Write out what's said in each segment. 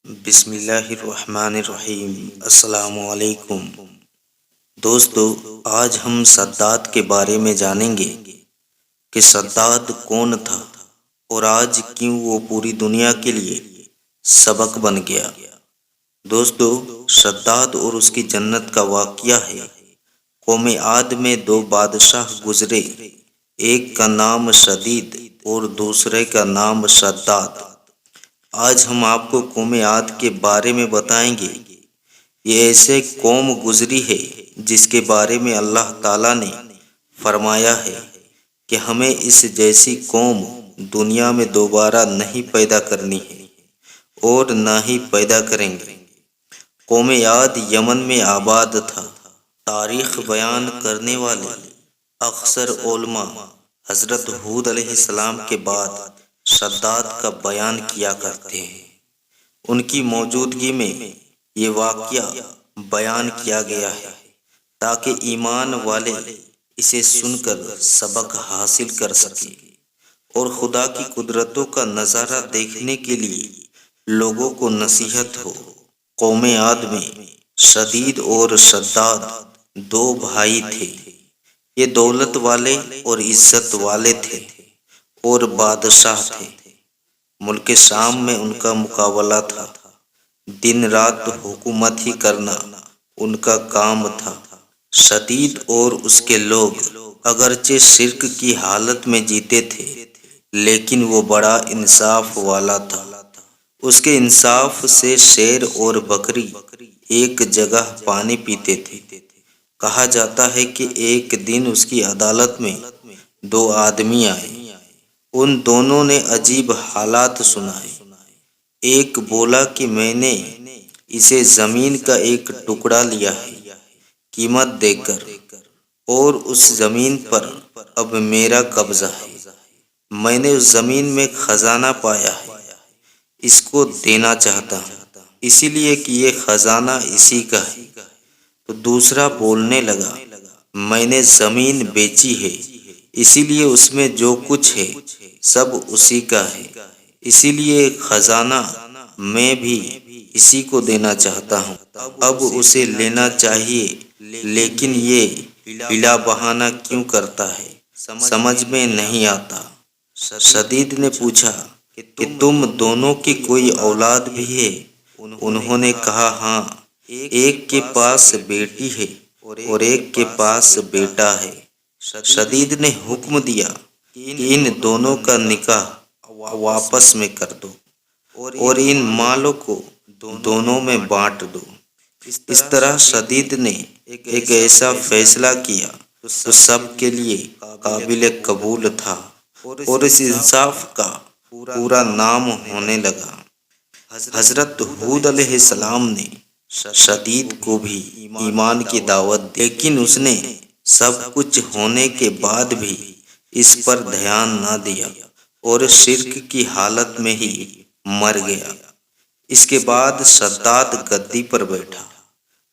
بسم اللہ الرحمن الرحیم۔ السلام علیکم دوستو، آج ہم سداد کے بارے میں جانیں گے کہ سداد کون تھا اور آج کیوں وہ پوری دنیا کے لیے سبق بن گیا۔ دوستو، سداد اور اس کی جنت کا واقعہ ہے۔ قوم عاد میں دو بادشاہ گزرے، ایک کا نام شدید اور دوسرے کا نام سداد۔ آج ہم آپ کو قوم عاد کے بارے میں بتائیں گے۔ یہ ایسے قوم گزری ہے جس کے بارے میں اللہ تعالیٰ نے فرمایا ہے کہ ہمیں اس جیسی قوم دنیا میں دوبارہ نہیں پیدا کرنی ہے اور نہ ہی پیدا کریں گے۔ قوم عاد یمن میں آباد تھا۔ تاریخ بیان کرنے والے اکثر علماء حضرت ہود علیہ السلام کے بعد سداد کا بیان کیا کرتے ہیں۔ ان کی موجودگی میں یہ واقعہ بیان کیا گیا ہے تاکہ ایمان والے اسے سن کر سبق حاصل کر سکیں اور خدا کی قدرتوں کا نظارہ دیکھنے کے لیے لوگوں کو نصیحت ہو۔ قوم عاد میں شدید اور سداد دو بھائی تھے۔ یہ دولت والے اور عزت والے تھے اور بادشاہ تھے۔ ملک شام میں ان کا مقابلہ تھا۔ دن رات حکومت ہی کرنا ان کا کام تھا۔ شدید اور اس کے لوگ اگرچہ شرک کی حالت میں جیتے تھے لیکن وہ بڑا انصاف والا تھا۔ اس کے انصاف سے شیر اور بکری ایک جگہ پانی پیتے تھے۔ کہا جاتا ہے کہ ایک دن اس کی عدالت میں دو آدمی آئے۔ ان دونوں نے عجیب حالات سنائے۔ ایک بولا کہ میں نے اسے زمین کا ایک ٹکڑا لیا ہے قیمت دے کر، اور اس زمین پر اب میرا قبضہ ہے۔ میں نے اس زمین میں خزانہ پایا ہے، اس کو دینا چاہتا ہوں، اسی لیے کہ یہ خزانہ اسی کا ہے۔ تو دوسرا بولنے لگا، میں نے زمین بیچی ہے، اسی لیے اس میں جو کچھ ہے سب اسی کا ہے، اسی لیے خزانہ میں بھی اسی کو دینا چاہتا ہوں۔ اب اسے لینا چاہیے لیکن یہ بلا بہانہ کیوں کرتا ہے، سمجھ میں نہیں آتا۔ شدید نے پوچھا کہ تم دونوں کی کوئی اولاد بھی ہے؟ انہوں نے کہا ہاں، ایک کے پاس بیٹی ہے اور ایک کے پاس بیٹا ہے۔ شدید نے حکم دیا کہ ان دونوں کا نکاح واپس میں کر دو اور ان مالوں کو دونوں میں بانٹ دو۔ اس طرح شدید نے ایک ایسا فیصلہ کیا جو سب کے لیے قابل قبول تھا اور اس انصاف کا پورا نام ہونے لگا۔ حضرت ہود علیہ السلام نے شدید کو بھی ایمان کی دعوت دی، لیکن اس نے سب کچھ ہونے کے بعد بھی اس پر دھیان نہ دیا اور شرک کی حالت میں ہی مر گیا۔ اس کے بعد سداد گدی پر بیٹھا۔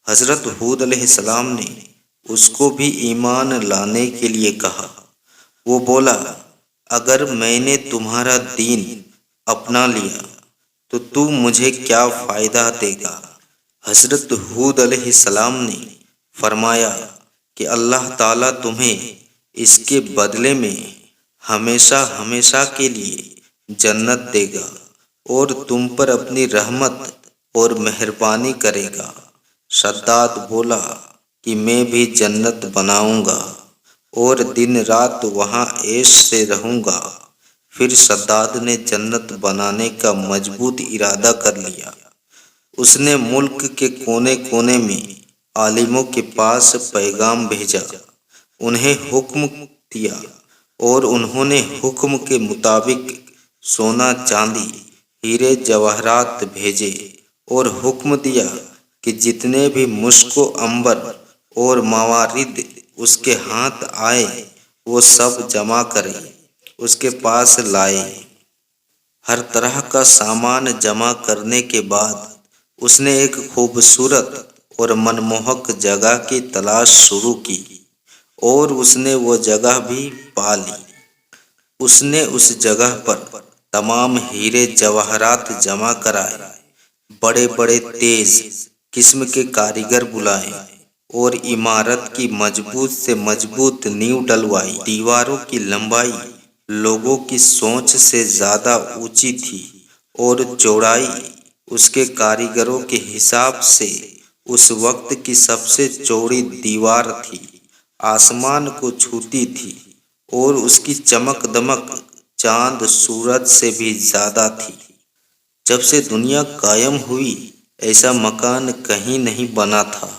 حضرت ہود علیہ السلام نے اس کو بھی ایمان لانے کے لیے کہا۔ وہ بولا، اگر میں نے تمہارا دین اپنا لیا تو مجھے کیا فائدہ دے گا؟ حضرت ہود علیہ السلام نے فرمایا کہ اللہ تعالیٰ تمہیں اس کے بدلے میں ہمیشہ ہمیشہ کے لیے جنت دے گا اور تم پر اپنی رحمت اور مہربانی کرے گا۔ سداد بولا کہ میں بھی جنت بناؤں گا اور دن رات وہاں عیش سے رہوں گا۔ پھر سداد نے جنت بنانے کا مضبوط ارادہ کر لیا۔ اس نے ملک کے کونے کونے میں عالموں کے پاس پیغام بھیجا، انہیں حکم دیا اور انہوں نے حکم کے مطابق سونا چاندی ہیرے جواہرات بھیجے اور حکم دیا کہ جتنے بھی مشک و عنبر اور موارد اس کے ہاتھ آئے وہ سب جمع کرے، اس کے پاس لائے۔ ہر طرح کا سامان جمع کرنے کے بعد اس نے ایک خوبصورت اور منموہک جگہ کی تلاش شروع کی اور اس نے وہ جگہ بھی پا لی۔ اس نے اس جگہ پر تمام ہیرے جواہرات جمع کرائے۔ بڑے بڑے تیز قسم کے کاریگر بلائے اور عمارت کی مضبوط سے مضبوط نیو ڈلوائی۔ دیواروں کی لمبائی لوگوں کی سوچ سے زیادہ اونچی تھی اور چوڑائی اس کے کاریگروں کے حساب سے اس وقت کی سب سے چوڑی دیوار تھی۔ آسمان کو چھوتی تھی اور اس کی چمک دمک چاند سورج سے بھی زیادہ تھی۔ جب سے دنیا قائم ہوئی ایسا مکان کہیں نہیں بنا تھا۔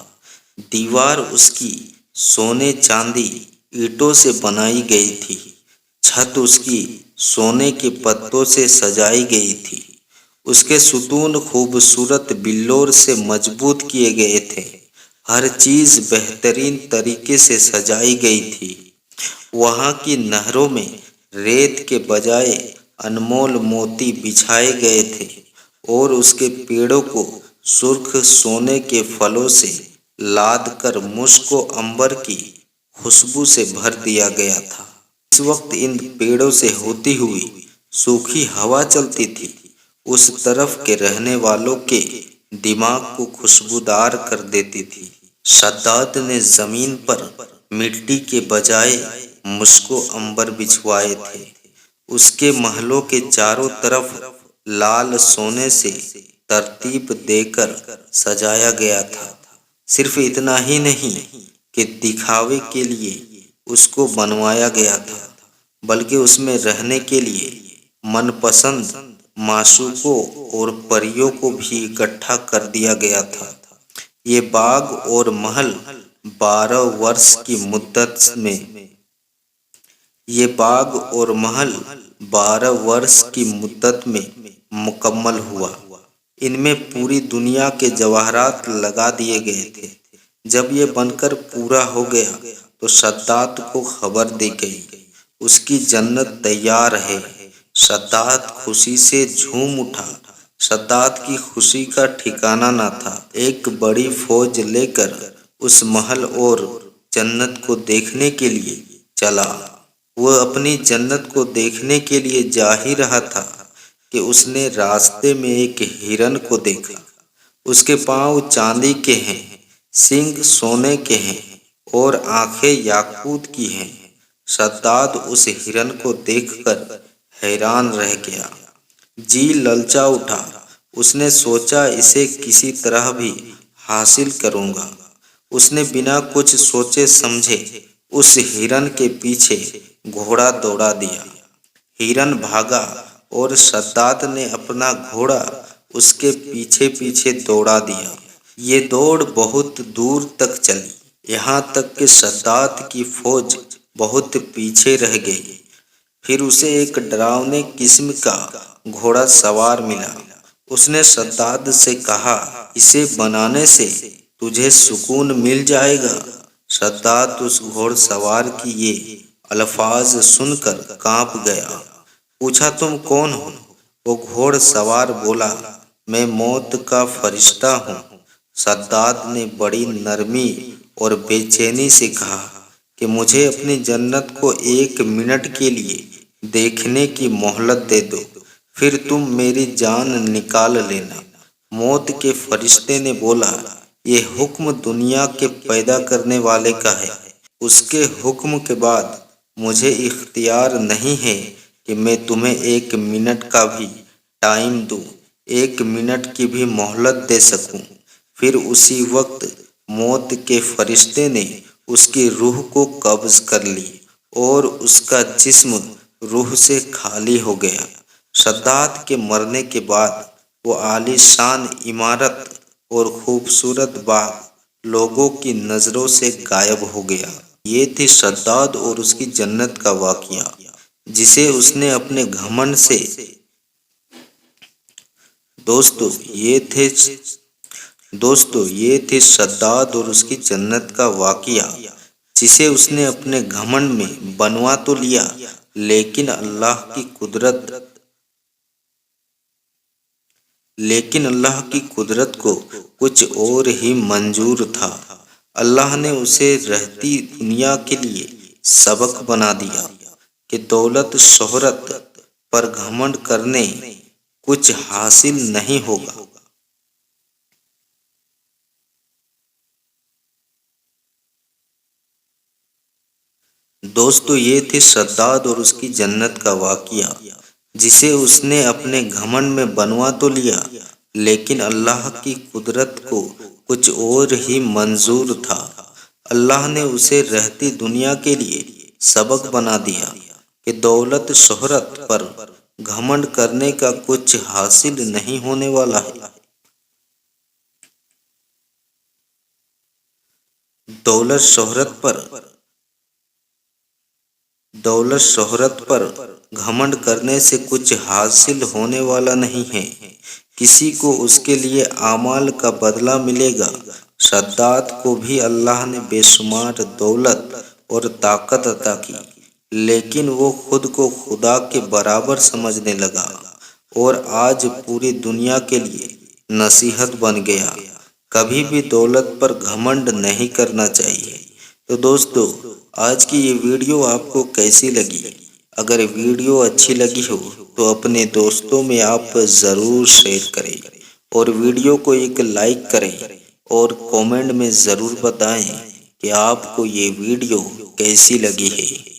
دیوار اس کی سونے چاندی اینٹوں سے بنائی گئی تھی، چھت اس کی سونے کے پتوں سے سجائی گئی تھی، اس کے ستون خوبصورت بلور سے مضبوط کیے گئے تھے، ہر چیز بہترین طریقے سے سجائی گئی تھی۔ وہاں کی نہروں میں ریت کے بجائے انمول موتی بچھائے گئے تھے اور اس کے پیڑوں کو سرخ سونے کے پھلوں سے لاد کر مشک و عنبر کی خوشبو سے بھر دیا گیا تھا۔ اس وقت ان پیڑوں سے ہوتی ہوئی سوکھی ہوا چلتی تھی، اس طرف کے رہنے والوں کے دماغ کو خوشبودار کر دیتی تھی۔ شداد نے زمین پر مٹی کے بجائے مشک و عنبر بچھوائے تھے، اس کے محلوں کے چاروں طرف لال سونے سے ترتیب دے کر سجایا گیا تھا۔ صرف اتنا ہی نہیں کہ دکھاوے کے لیے اس کو بنوایا گیا تھا، بلکہ اس میں رہنے کے لیے من پسند معشوقوں اور پریوں کو بھی اکٹھا کر دیا گیا تھا۔ یہ باغ اور محل 12 برس کی مدت میں مکمل ہوا۔ ان میں پوری دنیا کے جواہرات لگا دیے گئے تھے۔ جب یہ بن کر پورا ہو گیا تو شداد کو خبر دی گئی، اس کی جنت تیار ہے۔ شداد خوشی سے جھوم اٹھا۔ شداد کی خوشی کا ٹھکانہ نہ تھا۔ ایک بڑی فوج لے کر اس محل اور جنت کو دیکھنے کے لیے چلا۔ وہ اپنی جنت کو دیکھنے کے لیے جا ہی رہا تھا کہ اس نے راستے میں ایک ہرن کو دیکھا۔ اس کے پاؤں چاندی کے ہیں، سینگ سونے کے ہیں اور آنکھیں یاقوت کی ہیں۔ شداد اس ہرن کو دیکھ کر حیران رہ گیا، جی للچا اٹھا۔ اس نے سوچا اسے کسی طرح بھی حاصل کروں گا۔ اس نے بنا کچھ سوچے سمجھے اس ہرن کے پیچھے گھوڑا دوڑا دیا۔ ہرن بھاگا اور شداد نے اپنا گھوڑا اس کے پیچھے پیچھے دوڑا دیا۔ یہ دوڑ بہت دور تک چلی، یہاں تک کہ شداد کی فوج بہت پیچھے رہ گئی۔ پھر اسے ایک ڈراؤنے قسم کا گھوڑا سوار ملا۔ اس نے شداد سے کہا، اسے بنانے سے تجھے سکون مل جائے گا۔ شداد اس گھوڑ سوار کی یہ الفاظ سن کر کانپ گیا۔ پوچھا، تم کون ہو؟ وہ گھوڑ سوار بولا، میں موت کا فرشتہ ہوں۔ شداد نے بڑی نرمی اور بے چینی سے کہا کہ مجھے اپنی جنت کو 1 منٹ کے لیے دیکھنے کی مہلت دے دو، پھر تم میری جان نکال لینا۔ موت کے فرشتے نے بولا، یہ حکم دنیا کے پیدا کرنے والے کا ہے۔ اس کے حکم کے بعد مجھے اختیار نہیں ہے کہ میں تمہیں 1 منٹ کا بھی ٹائم دوں، 1 منٹ کی بھی مہلت دے سکوں۔ پھر اسی وقت موت کے فرشتے نے اس کی روح کو قبض کر لی اور اس کا جسم روح سے خالی ہو گیا۔ شداد کے مرنے کے بعد وہ عالی شان عمارت اور خوبصورت باغ لوگوں کی نظروں سے غائب ہو گیا۔ یہ تھی شداد اور اس کی جنت کا واقعہ، جسے اس نے اپنے گھمنڈ سے یہ تھی شداد اور اس کی جنت کا واقعہ، جسے اس نے اپنے گھمنڈ میں بنوا تو لیا، لیکن اللہ کی قدرت کو کچھ اور ہی منظور تھا۔ اللہ نے اسے رہتی دنیا کے لیے سبق بنا دیا کہ دولت شہرت پر گھمنڈ کرنے کچھ حاصل نہیں ہوگا، دوستو یہ تھے شداد اور اس کی جنت کا واقعہ، جسے اس نے اپنے گھمنڈ میں بنوا تو لیا، لیکن اللہ کی قدرت کو کچھ اور ہی منظور تھا۔ اللہ نے اسے رہتی دنیا کے لیے سبق بنا دیا کہ دولت شہرت پر گھمنڈ کرنے کا کچھ حاصل نہیں ہونے والا ہے۔ دولت شہرت پر گھمنڈ کرنے سے کچھ حاصل ہونے والا نہیں ہے، کسی کو اس کے لیے اعمال کا بدلہ ملے گا۔ شداد کو بھی اللہ نے بے شمار دولت اور طاقت عطا کی، لیکن وہ خود کو خدا کے برابر سمجھنے لگا اور آج پوری دنیا کے لیے نصیحت بن گیا۔ کبھی بھی دولت پر گھمنڈ نہیں کرنا چاہیے۔ تو دوستو، آج کی یہ ویڈیو آپ کو کیسی لگی؟ اگر ویڈیو اچھی لگی ہو تو اپنے دوستوں میں آپ ضرور شیئر کریں اور ویڈیو کو ایک لائک کریں اور کومنٹ میں ضرور بتائیں کہ آپ کو یہ ویڈیو کیسی لگی ہے۔